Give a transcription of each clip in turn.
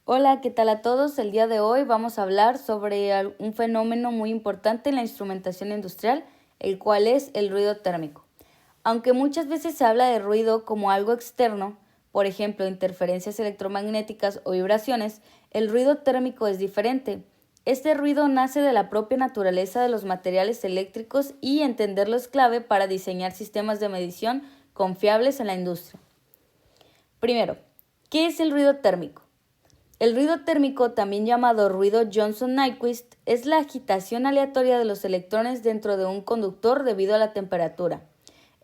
Hola, ¿qué tal a todos? El día de hoy vamos a hablar sobre un fenómeno muy importante en la instrumentación industrial, el cual es el ruido térmico. Aunque muchas veces se habla de ruido como algo externo, por ejemplo, interferencias electromagnéticas o vibraciones, el ruido térmico es diferente. Este ruido nace de la propia naturaleza de los materiales eléctricos y entenderlo es clave para diseñar sistemas de medición confiables en la industria. Primero, ¿qué es el ruido térmico? El ruido térmico, también llamado ruido Johnson-Nyquist, es la agitación aleatoria de los electrones dentro de un conductor debido a la temperatura.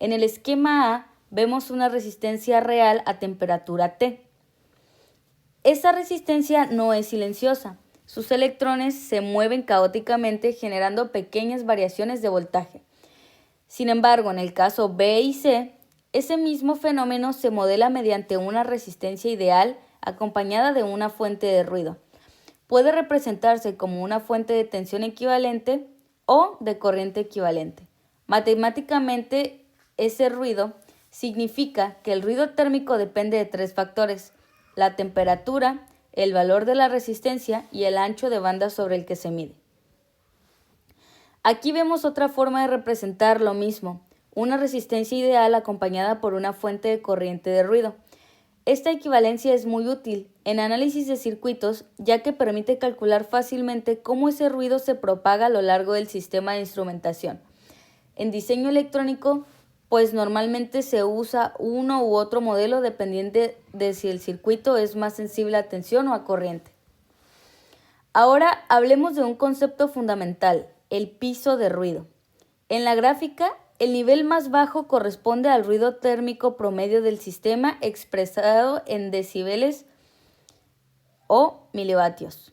En el esquema A vemos una resistencia real a temperatura T. Esta resistencia no es silenciosa. Sus electrones se mueven caóticamente generando pequeñas variaciones de voltaje. Sin embargo, en el caso B y C, ese mismo fenómeno se modela mediante una resistencia ideal acompañada de una fuente de ruido. Puede representarse como una fuente de tensión equivalente o de corriente equivalente. Matemáticamente, ese ruido significa que el ruido térmico depende de tres factores: la temperatura, el valor de la resistencia y el ancho de banda sobre el que se mide. Aquí vemos otra forma de representar lo mismo, una resistencia ideal acompañada por una fuente de corriente de ruido. Esta equivalencia es muy útil en análisis de circuitos, ya que permite calcular fácilmente cómo ese ruido se propaga a lo largo del sistema de instrumentación. En diseño electrónico, pues normalmente se usa uno u otro modelo dependiendo de si el circuito es más sensible a tensión o a corriente. Ahora hablemos de un concepto fundamental, el piso de ruido. En la gráfica, el nivel más bajo corresponde al ruido térmico promedio del sistema expresado en decibeles o milivatios.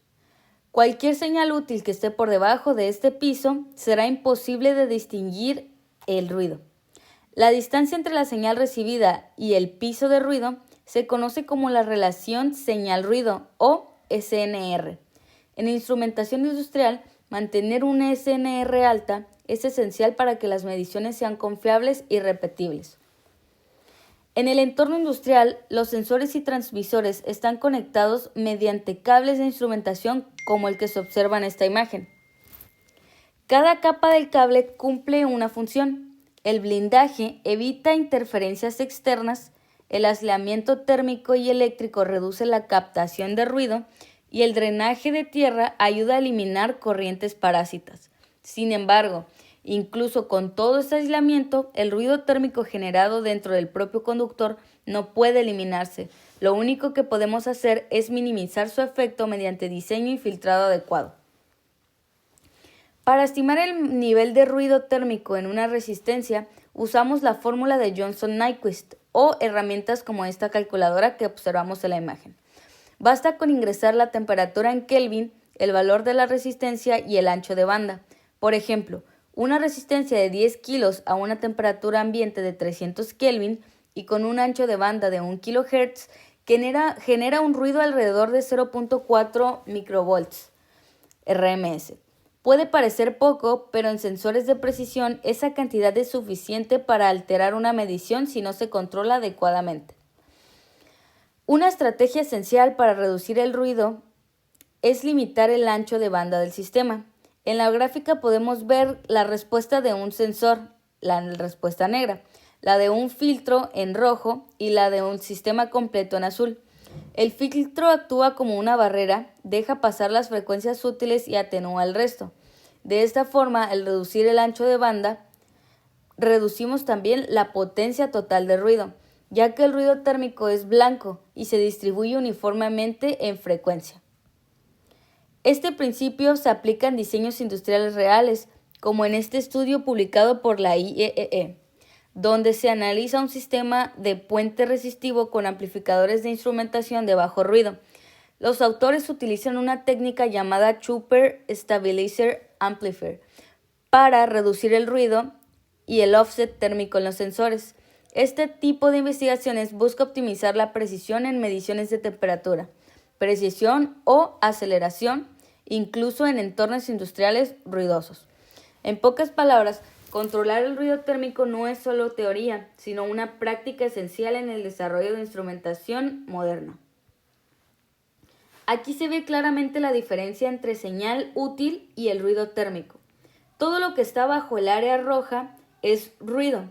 Cualquier señal útil que esté por debajo de este piso será imposible de distinguir el ruido. La distancia entre la señal recibida y el piso de ruido se conoce como la relación señal-ruido o SNR. En instrumentación industrial, mantener una SNR alta es esencial para que las mediciones sean confiables y repetibles. En el entorno industrial, los sensores y transmisores están conectados mediante cables de instrumentación como el que se observa en esta imagen. Cada capa del cable cumple una función. El blindaje evita interferencias externas, el aislamiento térmico y eléctrico reduce la captación de ruido y el drenaje de tierra ayuda a eliminar corrientes parásitas. Sin embargo, incluso con todo este aislamiento, el ruido térmico generado dentro del propio conductor no puede eliminarse. Lo único que podemos hacer es minimizar su efecto mediante diseño y filtrado adecuado. Para estimar el nivel de ruido térmico en una resistencia, usamos la fórmula de Johnson-Nyquist o herramientas como esta calculadora que observamos en la imagen. Basta con ingresar la temperatura en Kelvin, el valor de la resistencia y el ancho de banda. Por ejemplo, una resistencia de 10 kilos a una temperatura ambiente de 300 Kelvin y con un ancho de banda de 1 kHz genera un ruido alrededor de 0.4 microvolts RMS. Puede parecer poco, pero en sensores de precisión esa cantidad es suficiente para alterar una medición si no se controla adecuadamente. Una estrategia esencial para reducir el ruido es limitar el ancho de banda del sistema. En la gráfica podemos ver la respuesta de un sensor, la respuesta negra, la de un filtro en rojo y la de un sistema completo en azul. El filtro actúa como una barrera, deja pasar las frecuencias útiles y atenúa el resto. De esta forma, al reducir el ancho de banda, reducimos también la potencia total de ruido, ya que el ruido térmico es blanco y se distribuye uniformemente en frecuencia. Este principio se aplica en diseños industriales reales, como en este estudio publicado por la IEEE, donde se analiza un sistema de puente resistivo con amplificadores de instrumentación de bajo ruido. Los autores utilizan una técnica llamada Chopper Stabilizer Amplifier para reducir el ruido y el offset térmico en los sensores. Este tipo de investigaciones busca optimizar la precisión en mediciones de temperatura, precisión o aceleración, incluso en entornos industriales ruidosos. En pocas palabras, controlar el ruido térmico no es solo teoría, sino una práctica esencial en el desarrollo de instrumentación moderna. Aquí se ve claramente la diferencia entre señal útil y el ruido térmico. Todo lo que está bajo el área roja es ruido,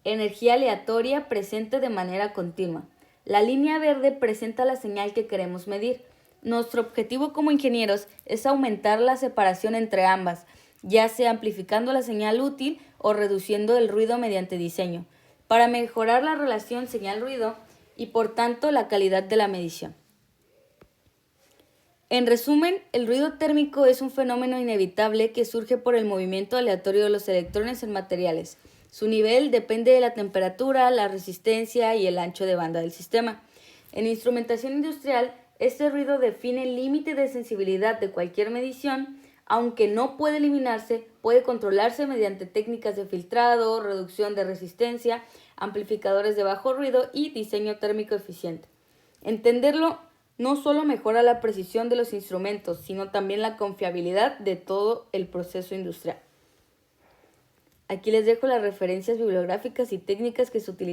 energía aleatoria presente de manera continua. La línea verde presenta la señal que queremos medir. Nuestro objetivo como ingenieros es aumentar la separación entre ambas, ya sea amplificando la señal útil o reduciendo el ruido mediante diseño, para mejorar la relación señal-ruido y por tanto la calidad de la medición. En resumen, el ruido térmico es un fenómeno inevitable que surge por el movimiento aleatorio de los electrones en materiales. Su nivel depende de la temperatura, la resistencia y el ancho de banda del sistema. En instrumentación industrial, este ruido define el límite de sensibilidad de cualquier medición, aunque no puede eliminarse, puede controlarse mediante técnicas de filtrado, reducción de resistencia, amplificadores de bajo ruido y diseño térmico eficiente. Entenderlo no solo mejora la precisión de los instrumentos, sino también la confiabilidad de todo el proceso industrial. Aquí les dejo las referencias bibliográficas y técnicas que se utilizan